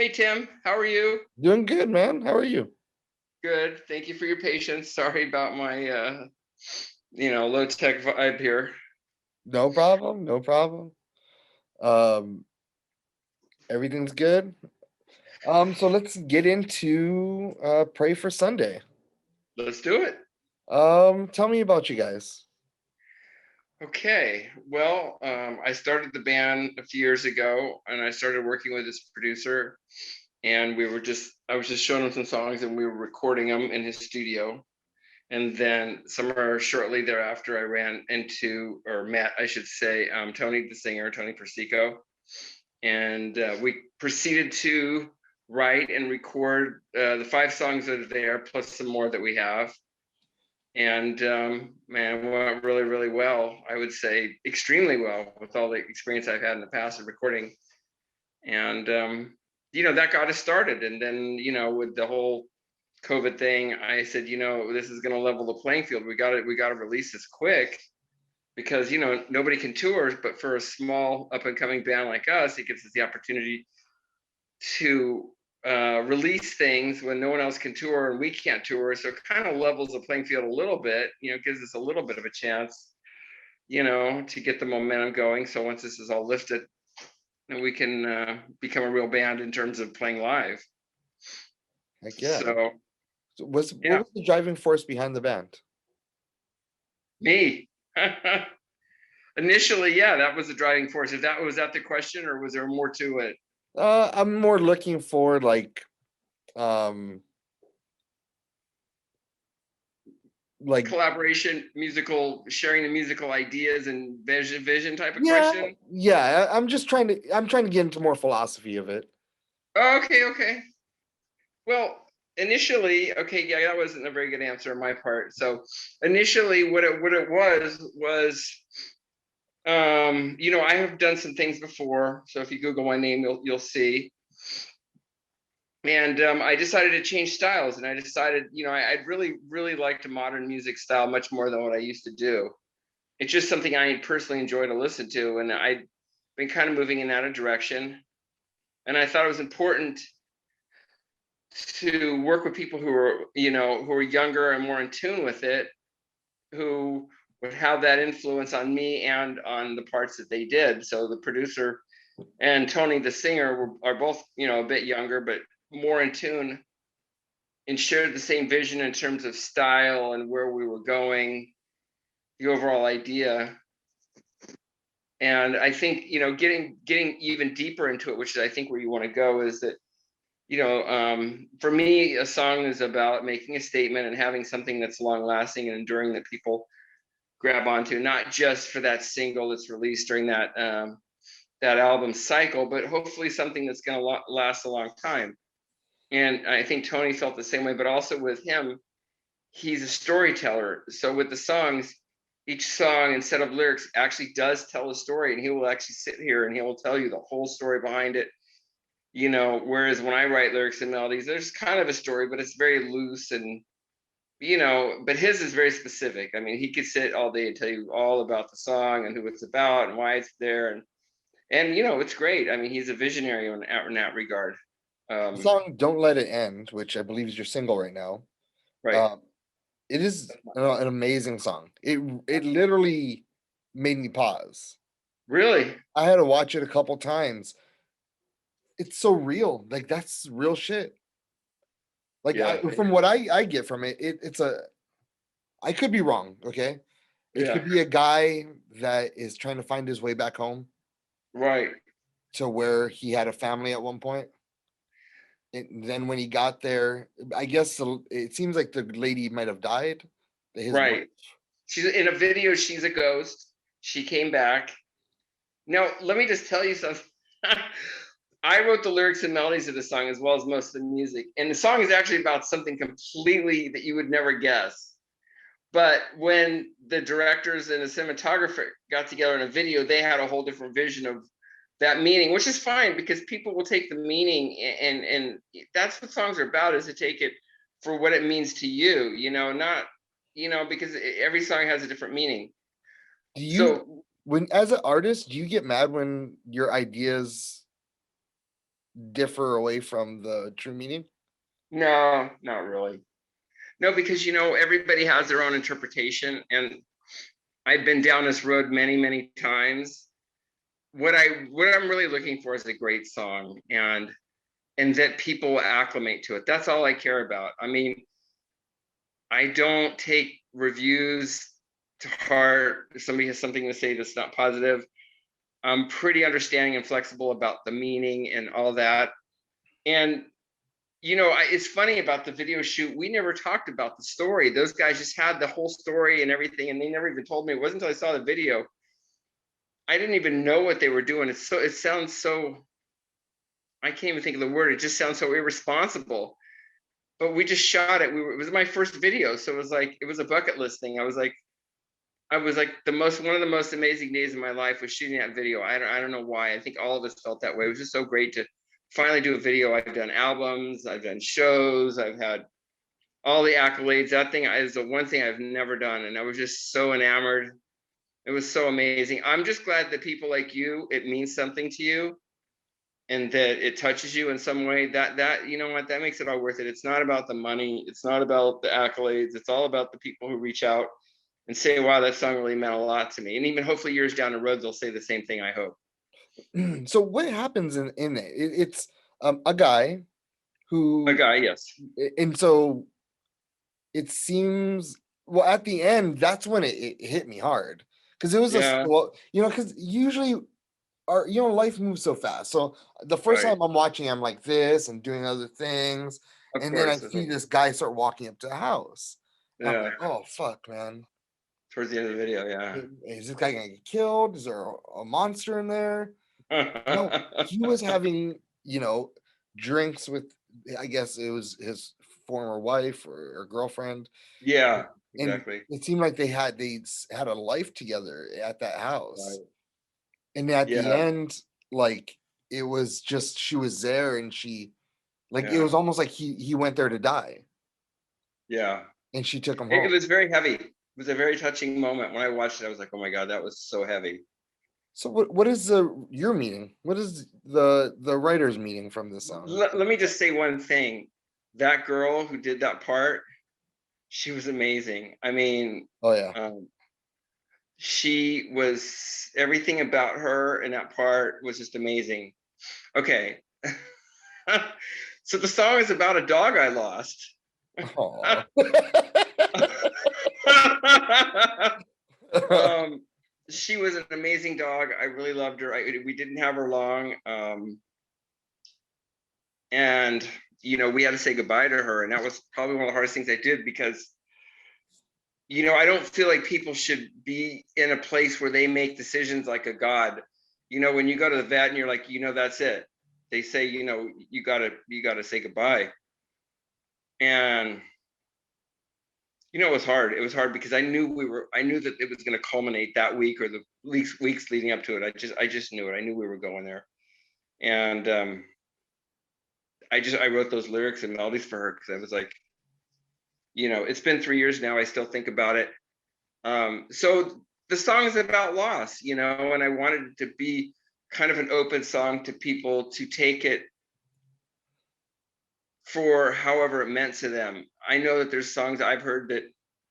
Hey Tim, how are you? Doing good, man. How are you? Good. Thank you for your patience. Sorry about my low tech vibe here. No problem. No problem. Um, Everything's good. So let's get into Pray for Sunday. Let's do it. Tell me about you guys. Okay. Well, I started the band a few years ago and I started working with this producer and I was just showing him some songs and we were recording them in his studio. And then somewhere shortly thereafter, I ran into, or met, I should say, Tony, the singer, Tony Persico. And we proceeded to write and record the five songs that are there, plus some more that we have. And man, it went really, really well. I would say extremely well with all the experience I've had in the past of recording. And that got us started. And then with the whole COVID thing, I said, this is going to level the playing field. We got to release this quick because nobody can tour, but for a small up and coming band like us, it gives us the opportunity to release things when no one else can tour and we can't tour. So it kind of levels the playing field a little bit. Gives us a little bit of a chance, to get the momentum going. So once this is all lifted, then we can become a real band in terms of playing live. Heck yeah. So So what yeah, was the driving force behind the band? me. Initially, yeah, that was the driving force. If that was that the question, or was there more to it? I'm more looking for um like Collaboration, musical, sharing the musical ideas and vision type of yeah, question. yeah. I'm trying to get into more philosophy of it. Okay, okay. Well, initially, okay, yeah, that wasn't a very good answer on my part. So initially, what it was, I have done some things before. So if you Google my name, you'll see. And I decided to change styles, and I decided, I'd really, really liked a modern music style much more than what I used to do. It's just something I personally enjoy to listen to, and I'd been kind of moving in that direction. And I thought it was important to work with people who are younger and more in tune with it, who would have that influence on me and on the parts that they did. So the producer and Tony, the singer, are both, a bit younger, but more in tune and shared the same vision in terms of style and where we were going, the overall idea. And I think, getting even deeper into it, which is I think where you want to go, is that, for me, a song is about making a statement and having something that's long lasting and enduring that people grab onto, not just for that single that's released during that album cycle, but hopefully something that's going to last a long time. And I think Tony felt the same way, but also with him, he's a storyteller. So with the songs, each song, instead of lyrics, actually does tell a story, and he will actually sit here and he will tell you the whole story behind it. Whereas when I write lyrics and melodies, there's kind of a story, but it's very loose and but his is very specific. I mean, he could sit all day and tell you all about the song and who it's about and why it's there, and it's great. I mean, he's a visionary in that regard. The Um, song "Don't Let It End," which I believe is your single right now. right. Um, it is an amazing song. It literally made me pause. Really? I had to watch it a couple times. It's so real. Like that's real shit. Like Yeah. from what I get from it, it's a. I could be wrong. Okay, it Yeah. could be a guy that is trying to find his way back home Right. to where he had a family at one point. And then when he got there, I guess it seems like the lady might have died. His wife. Right. She's in a video. She's a ghost. She came back. Now, let me just tell you something. I wrote the lyrics and melodies of the song as well as most of the music. And the song is actually about something completely that you would never guess. But when the directors and the cinematographer got together in a video, they had a whole different vision of that meaning, which is fine because people will take the meaning and that's what songs are about, is to take it for what it means to you, not, because every song has a different meaning. Do you, So when as an artist, do you get mad when your ideas differ away from the true meaning? No, not really. No, because everybody has their own interpretation, and I've been down this road many, many times. What I'm really looking for is a great song, and that people acclimate to it. That's all I care about. I mean, I don't take reviews to heart. If somebody has something to say that's not positive, I'm pretty understanding and flexible about the meaning and all that. And it's funny about the video shoot. We never talked about the story. Those guys just had the whole story and everything, and they never even told me. It wasn't until I saw the video. I didn't even know what they were doing. It sounds so, I can't even think of the word. It just sounds so irresponsible. But we just shot it. It was my first video, so it was a bucket list thing. I was like one of the most amazing days of my life was shooting that video. I don't know why. I think all of us felt that way. It was just so great to finally do a video. I've done albums, I've done shows, I've had all the accolades. That thing is the one thing I've never done, and I was just so enamored. It was so amazing. I'm just glad that people like you, it means something to you, and that it touches you in some way. That you know what, that makes it all worth it. It's not about the money, it's not about the accolades, it's all about the people who reach out and say, wow, that song really meant a lot to me. And even hopefully years down the road, they'll say the same thing, I hope. So what happens in it? It's a guy A who, guy, yes. and so it seems, well, at the end, that's when it hit me hard, because it was Yeah, well, because usually our, life moves so fast. So the first right. time I'm watching, I'm like this and doing other things, Of and then I course. see this guy start walking up to the house. And I'm Yeah. like, oh fuck, man. Towards the end of the video, yeah. Is this guy gonna get killed? Is there a monster in there? No, he was having, drinks with, I guess it was his former wife or girlfriend, Yeah, and exactly. it seemed like they had a life together at that house. Right. And at the Yeah, end, like, it was just, she was there, and she, like, it yeah, was almost like he went there to die, yeah. and she took him It home. was very heavy. It was a very touching moment. When I watched it, I was like, oh my God, that was so heavy. So what is your meaning? What is the writer's meaning from this song? Let me just say one thing. That girl who did that part, she was amazing. I mean, Oh yeah. um, she was, everything about her in that part was just amazing. Okay. So the song is about a dog I lost. Oh. um, she was an amazing dog. I really loved her. We didn't have her long. And we had to say goodbye to her. And that was probably one of the hardest things I did, because I don't feel like people should be in a place where they make decisions like a god. When you go to the vet and you're like, that's it. They say, you gotta say goodbye. And it was hard. It was hard because I knew that it was going to culminate that week, or the weeks leading up to it. I just knew it. I knew we were going there. And I wrote those lyrics and melodies for her, because I was like, it's been 3 years now. I still think about it. So the song is about loss, and I wanted it to be kind of an open song to people to take it for however it meant to them. I know that there's songs I've heard that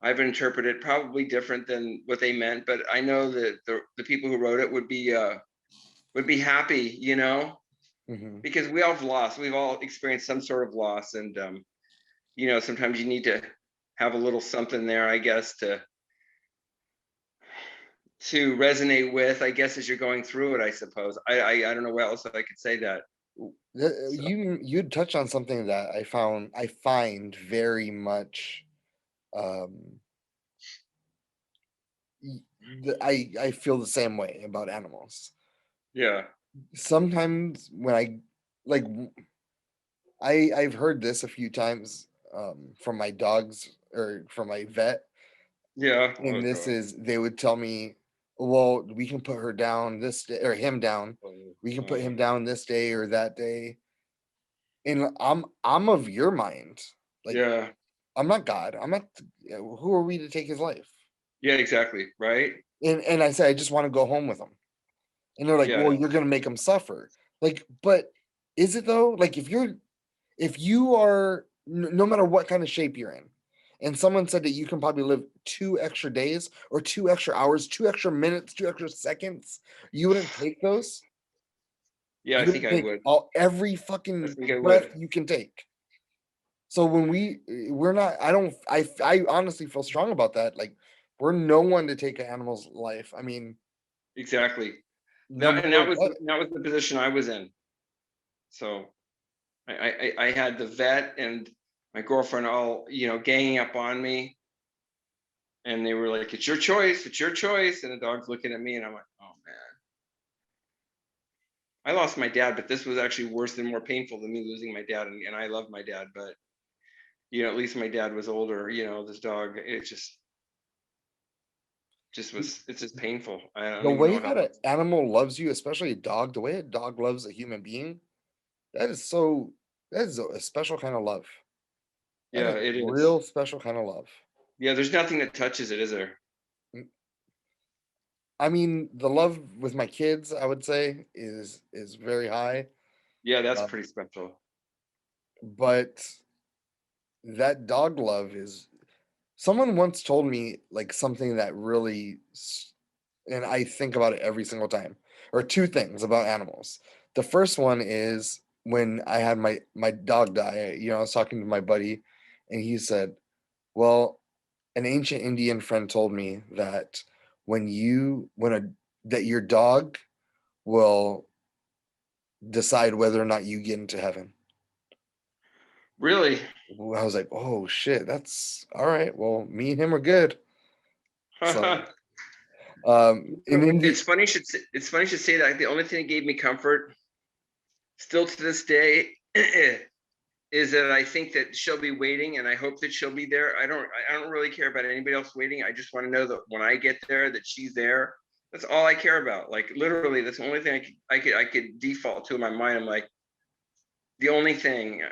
I've interpreted probably different than what they meant, but I know that the people who wrote it would be happy, Mhm. because we all have lost. We've all experienced some sort of loss, and sometimes you need to have a little something there, I guess, to resonate with, I guess, as you're going through it. I suppose I don't know what else I could say that. So You touched on something that I find very much, um I feel the same way about animals. yeah, Sometimes when like I've heard this a few times, from my dogs or from my vet, yeah. Oh and this God. is, they would tell me, well, we can put her down this day, or him down. We can put him down this day or that day. And I'm of your mind. Like, Yeah, I'm not God. I'm not. Who are we to take his life? yeah, exactly. Right. And I said, I just want to go home with him. And they're like, Yeah, well, you're gonna make him suffer. Like, but Is it though? Like if you are no matter what kind of shape you're in, and someone said that you can probably live 2 extra days or 2 extra hours, 2 extra minutes, 2 extra seconds, you wouldn't take those. Yeah, I You think wouldn't I take would. every I fucking think I breath would. you can take. So when we're not, I don't, I honestly feel strong about that. Like we're no one to take an animal's life. I mean, Exactly. no And matter what. that was the position I was in. So I had the vet and my girlfriend all, ganging up on me. And they were like, it's your choice, it's your choice. And the dog's looking at me and I'm like, oh man. I lost my dad, but this was actually worse and more painful than me losing my dad. And I love my dad, but at least my dad was older. This dog, it just was, it's just painful. I don't The even way know how that an else. animal loves you, especially a dog, the way a dog loves a human being, that is so, that is a special kind of love. That Yeah, is it is. real special kind of love. Yeah, there's nothing that touches it, is there? I mean, the love with my kids, I would say, is very high. Yeah, that's Uh, pretty special. but that dog love is, someone once told me like something that really and I think about it every single time, or two things about animals. The first one is when I had my dog die, I was talking to my buddy and he said, "Well, an ancient Indian friend told me that when a that your dog will decide whether or not you get into heaven." Really? I was like, "Oh shit, that's all right. Well, me and him are good." So, in India, It's funny you should say that. The only thing that gave me comfort, still to this day, is that I think that she'll be waiting, and I hope that she'll be there. I don't really care about anybody else waiting. I just want to know that when I get there, that she's there. That's all I care about. Like literally, that's the only thing I could default to in my mind. I'm like, the only thing,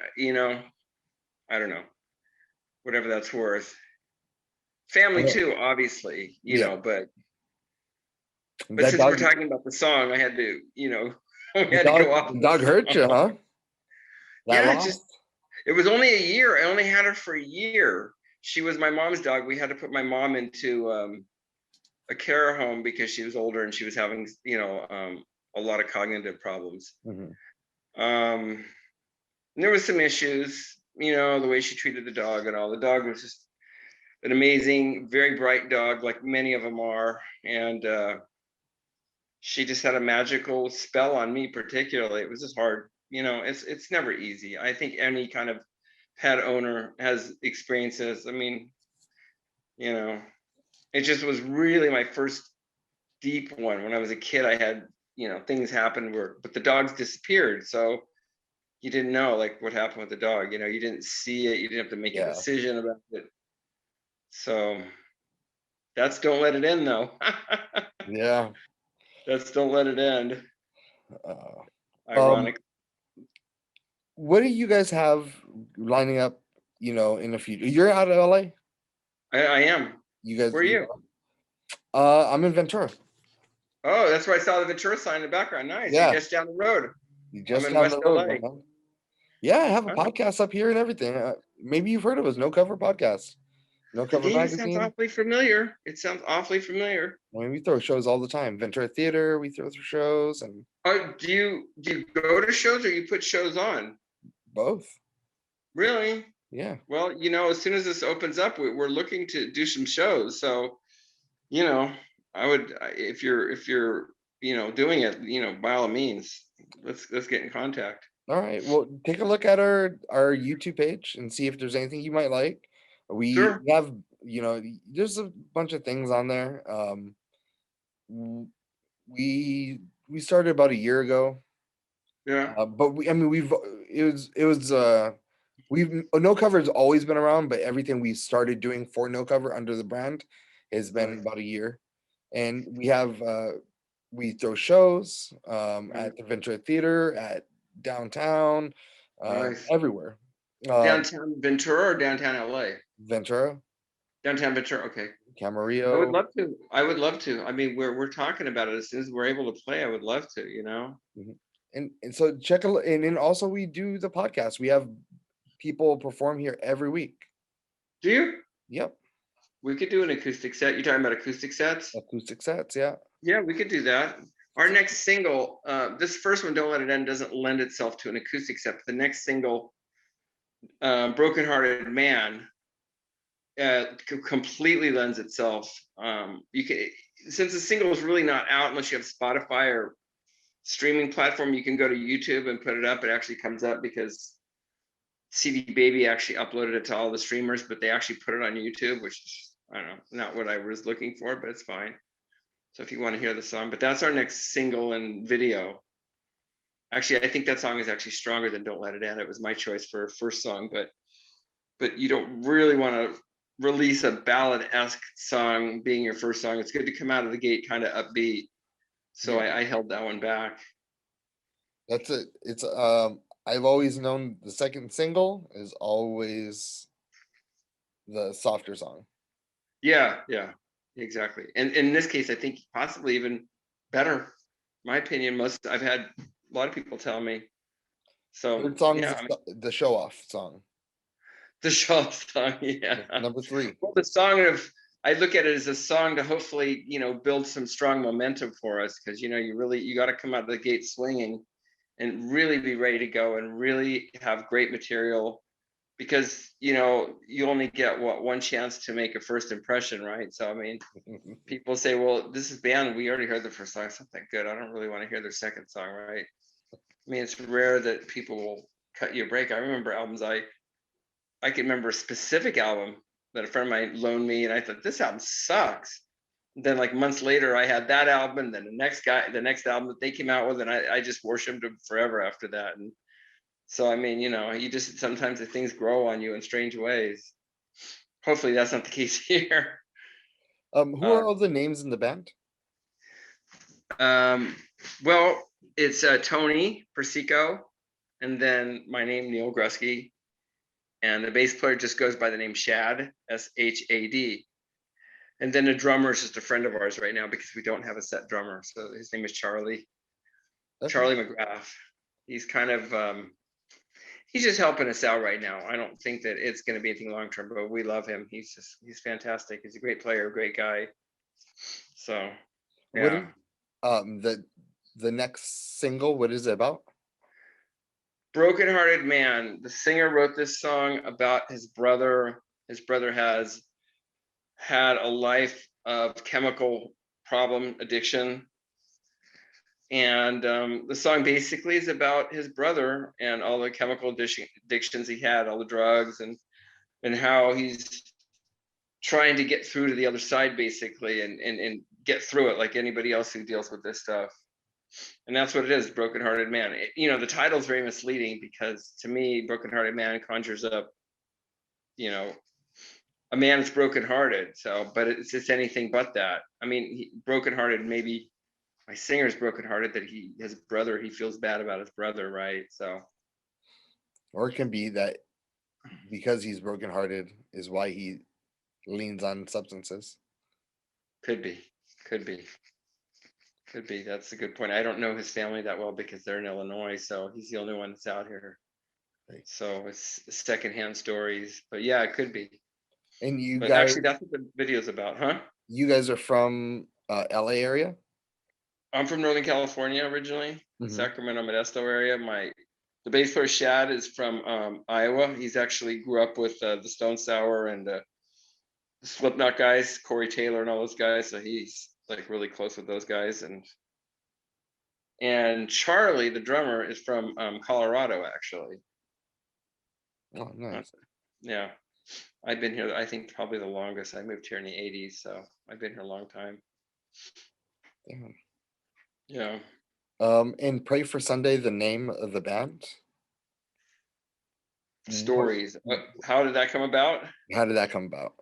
I don't know, whatever that's worth. Family too, obviously, yeah, but that since we're dog, talking about the song, I had to, we the had to dog, go off the on the dog hurt you, song. huh? That Yeah, loss. it was only a year. I only had her for a year. She was my mom's dog. We had to put my mom into a care home because she was older and she was having, a lot of cognitive problems. Mhm. Um, and there was some issues, the way she treated the dog and all. The dog was just an amazing, very bright dog, like many of them are. And she just had a magical spell on me, particularly. It was just hard. It's never easy. I think any kind of pet owner has experiences. I mean, you know, it just was really my first deep one. When I was a kid, I had, things happened but the dogs disappeared. So you didn't know like what happened with the dog. You didn't see it. You didn't have to make a Yeah, decision about it. So that's don't let it in though. yeah. That's don't let it end. Uh, um, Ironic. what do you guys have lining up? In the future. You're out of LA. I am. You guys. Where are you? I'm in Ventura. Oh, that's where I saw the Ventura sign in the background. Nice. You're Yeah, just down the road. you I'm just in down West the road, LA. man. Yeah, I have a Huh? podcast up here and everything. Maybe you've heard of us, No Cover Podcast, No The Cover name sounds Magazine. awfully familiar. It sounds awfully familiar. I mean, we throw shows all the time. Ventura Theater, we throw through shows and Oh, do you go to shows or you put shows on? both. Really? Yeah, Well, as soon as this opens up, we're looking to do some shows. So, you know, if you're doing it, by all means, let's get in contact. all right. Well, take a look at our YouTube page and see if there's anything you might like. We Sure. have, there's a bunch of things on there. W- we started about a year ago, Yeah. but I mean, we've No Cover has always been around, but everything we started doing for No Cover under the brand has been Right. about a year, and we throw shows Right. at the Ventura Theater, at downtown, Nice. everywhere. Um, Downtown Ventura or downtown LA? Ventura, Downtown Ventura. Okay. I would Camarillo. love to. I would love to. I mean, we're talking about it. As soon as we're able to play, I would love to. Mhm. And so check and then also we do the podcast. We have people perform here every week. Do you? Yep. We could do an acoustic set. You're talking about acoustic sets? Acoustic sets, yeah. Yeah, we could do that. Our next single, this first one, Don't Let It End, doesn't lend itself to an acoustic set. But the next single, Brokenhearted Man, completely lends itself. You can, since the single is really not out unless you have Spotify or streaming platform, you can go to YouTube and put it up. It actually comes up because CD Baby actually uploaded it to all the streamers, but they actually put it on YouTube, which is, I don't know, not what I was looking for, but it's fine. So if you want to hear the song, but that's our next single and video. Actually, I think that song is actually stronger than Don't Let It End. It was my choice for a first song, but you don't really want to release a ballad-esque song being your first song. It's good to come out of the gate kind of upbeat. So I held that one back. That's it. It's I've always known the second single is always the softer song. Yeah, exactly. And in this case, I think possibly even better. My opinion, I've had a lot of people tell me. So Third song yeah, is the show off song. the show song, yeah. Number 3. Well, the song of, I look at it as a song to hopefully, build some strong momentum for us, because you got to come out of the gate swinging and really be ready to go and really have great material, because you only get one chance to make a first impression, right? So I mean, people say, well, this is band, we already heard the first song, it's not that good, I don't really want to hear their second song, right? I mean, it's rare that people will cut you a break. I remember albums, I can remember a specific album that a friend of mine loaned me, and I thought, this album sucks. Then like months later, I had that album, and then the next album that they came out with, and I just worshipped them forever after that. And so I mean, you just, sometimes the things grow on you in strange ways. Hopefully that's not the case here. Who are all the names in the band? Well, it's Tony Persico, and then my name, Neal Grusky, and the bass player just goes by the name Shad, Shad. And then the drummer is just a friend of ours right now, because we don't have a set drummer. So his name is Charlie McGrath. He's kind of, he's just helping us out right now. I don't think that it's going to be anything long term, but we love him. He's fantastic. He's a great player, great guy. So yeah. The next single, what is it about? Brokenhearted Man. The singer wrote this song about his brother. His brother has had a life of chemical problem addiction, and the song basically is about his brother and all the chemical addictions he had, all the drugs, and how he's trying to get through to the other side, basically, and get through it like anybody else who deals with this stuff. And that's what it is, Brokenhearted Man. The title is very misleading, because to me, Brokenhearted Man conjures up, a man that's brokenhearted. So, but it's anything but that. I mean, brokenhearted, maybe my singer's brokenhearted that his brother, he feels bad about his brother, right? So, Or it can be that because he's brokenhearted is why he leans on substances. could be. That's a good point. I don't know his family that well, because they're in Illinois, so he's the only one that's out here. Right. So it's secondhand stories, but yeah, it could be. And you But guys, actually, that's what the video's about, huh? you guys are from LA area? I'm from Northern California originally, Sacramento, Modesto area. The bass player Shad is from Iowa. He's actually grew up with the Stone Sour and the Slipknot guys, Corey Taylor and all those guys. So he's like really close with those guys. And Charlie, the drummer, is from Colorado, actually. Oh, nice. Yeah, I've been here, I think, probably the longest. I moved here in the 80s, so I've been here a long time. Damn. Yeah. And Pray for Sunday, the name of the band? Stories. How did that come about? How did that come about?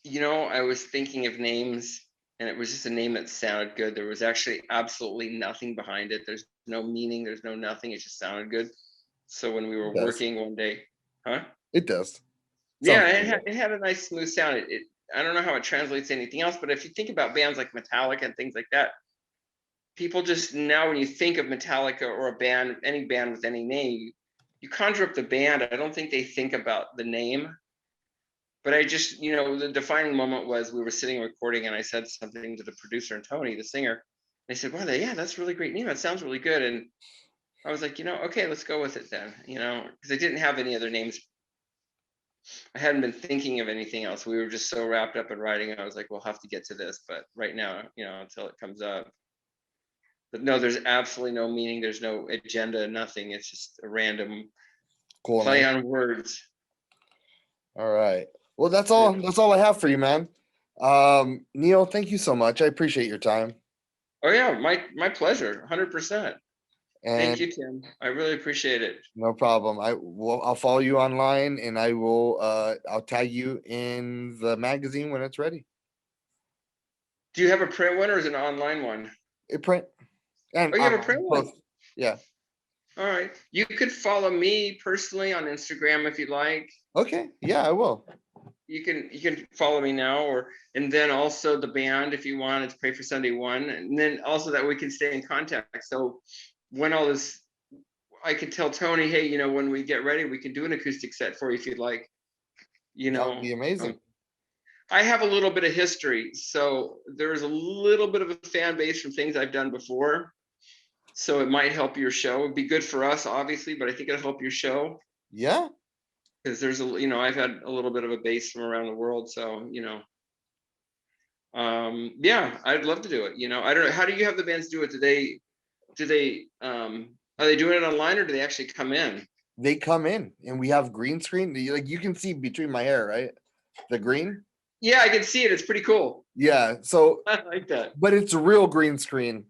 I was thinking of names, and it was just a name that sounded good. There was actually absolutely nothing behind it. There's no meaning. There's no nothing. It just sounded good. So when we were working one day, huh? It does. Yeah, it had a nice smooth sound. I don't know how it translates to anything else, but if you think about bands like Metallica and things like that, people just now, when you think of Metallica or a band, any band with any name, you conjure up the band. I don't think they think about the name. But I just, the defining moment was we were sitting recording and I said something to the producer and Tony, the singer. They said, "Wow, yeah, that's a really great name. That sounds really good." And I was like, okay, let's go with it then, because I didn't have any other names. I hadn't been thinking of anything else. We were just so wrapped up in writing. I was like, we'll have to get to this. But right now, until it comes up. But no, there's absolutely no meaning. There's no agenda, nothing. It's just a random Cool, play man. on words. All right. Well, that's all. That's all I have for you, man. Neal, thank you so much. I appreciate your time. Oh yeah, my pleasure, 100%. Thank And you, Tim. I really appreciate it. no problem. I'll follow you online, and I'll tag you in the magazine when it's ready. Do you have a print one or is it an online one? It print and Oh, you have a online, print both. one. Yeah. All right. You could follow me personally on Instagram if you'd like. Okay. Yeah, I will. You can follow me now, and then also the band if you want. It's Pray for Sunday 1, and then also that we can stay in contact. So when all this, I could tell Tony, hey, when we get ready, we can do an acoustic set for you if you'd like. That would be amazing. I have a little bit of history, so there's a little bit of a fan base from things I've done before. So it might help your show. It'd be good for us, obviously, but I think it'll help your show. Yeah. Because there's I've had a little bit of a base from around the world, so yeah, I'd love to do it. I don't know, how do you have the bands do it? Are they doing it online or do they actually come in? They come in and we have green screen. Like you can see between my hair, right? The green. Yeah, I can see it. It's pretty cool. Yeah. So I like that. but it's a real green screen.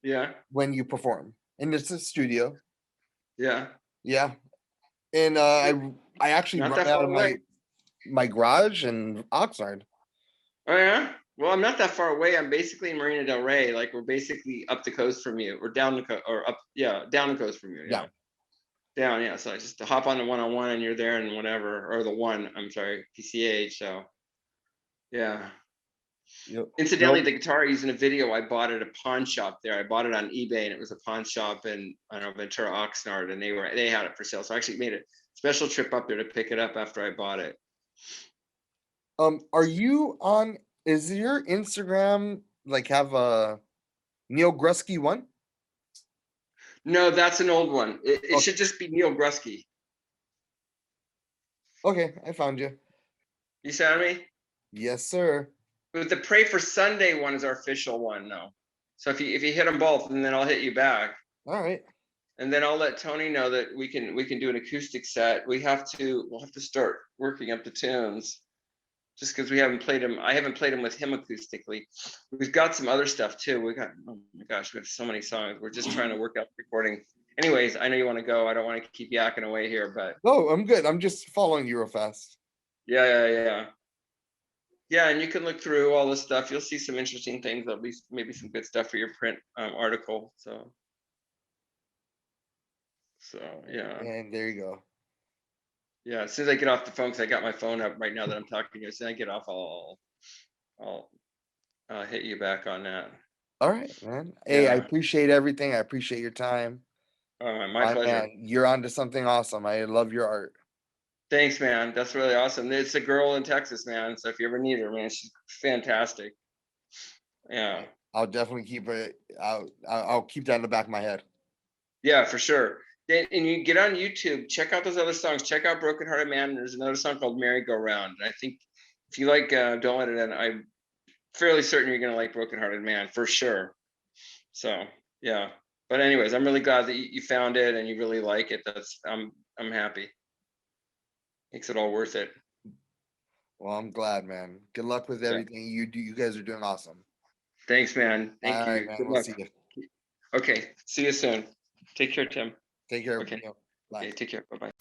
Yeah. When you perform. And it's a studio. Yeah. Yeah. And I actually Not run that out far of away. my garage in Oxnard. Oh yeah. Well, I'm not that far away. I'm basically in Marina Del Rey. Like we're basically up the coast from you, or down the coast, or up, yeah, down the coast from you. Yeah. Down, yeah. So I just hop on the 101 and you're there and whatever, or the one. I'm sorry, PCH. So yeah. Incidentally, the guitar I used in a video, I bought at a pawn shop there. I bought it on eBay, and it was a pawn shop in, I don't know, Ventura, Oxnard, and they had it for sale. So I actually made a special trip up there to pick it up after I bought it. Are you on? Is your Instagram like have a Neal Grusky one? No, that's an old one. It should just be Neal Grusky. Okay, I found you. You found me? Yes, sir. But the Pray for Sunday one is our official one, no. So if you hit them both, and then I'll hit you back. All right. And then I'll let Tony know that we can do an acoustic set. We'll have to start working up the tunes, just because we haven't played them. I haven't played them with him acoustically. We've got some other stuff too. Oh my gosh, we have so many songs. We're just trying to work out recording. Anyways, I know you want to go. I don't want to keep yakking away here, but no, I'm good. I'm just following you real fast. Yeah. Yeah, and you can look through all this stuff. You'll see some interesting things. There'll be maybe some good stuff for your print article. So yeah. And there you go. Yeah, as soon as I get off the phone, because I got my phone up right now that I'm talking to you. As soon as I get off, I'll hit you back on that. All right, man. Hey, yeah. I appreciate everything. I appreciate your time. My pleasure. Man, you're onto something awesome. I love your art. Thanks, man. That's really awesome. It's a girl in Texas, man. So if you ever need her, man, she's fantastic. Yeah. I'll definitely keep it. I'll keep that in the back of my head. Yeah, for sure. And you get on YouTube, check out those other songs. Check out Brokenhearted Man. There's another song called Merry Go Round. And I think if you like Don't Let It In, I'm fairly certain you're gonna like Brokenhearted Man for sure. So yeah. But anyways, I'm really glad that you found it and you really like it. I'm happy. Makes it all worth it. Well, I'm glad, man. Good luck with everything you do. You guys are doing awesome. Thanks, man. Thank you. Right, man. Good luck. See you. Okay. See you soon. Take care, Tim. Take care. Okay. Bye. Okay, take care. Bye-bye.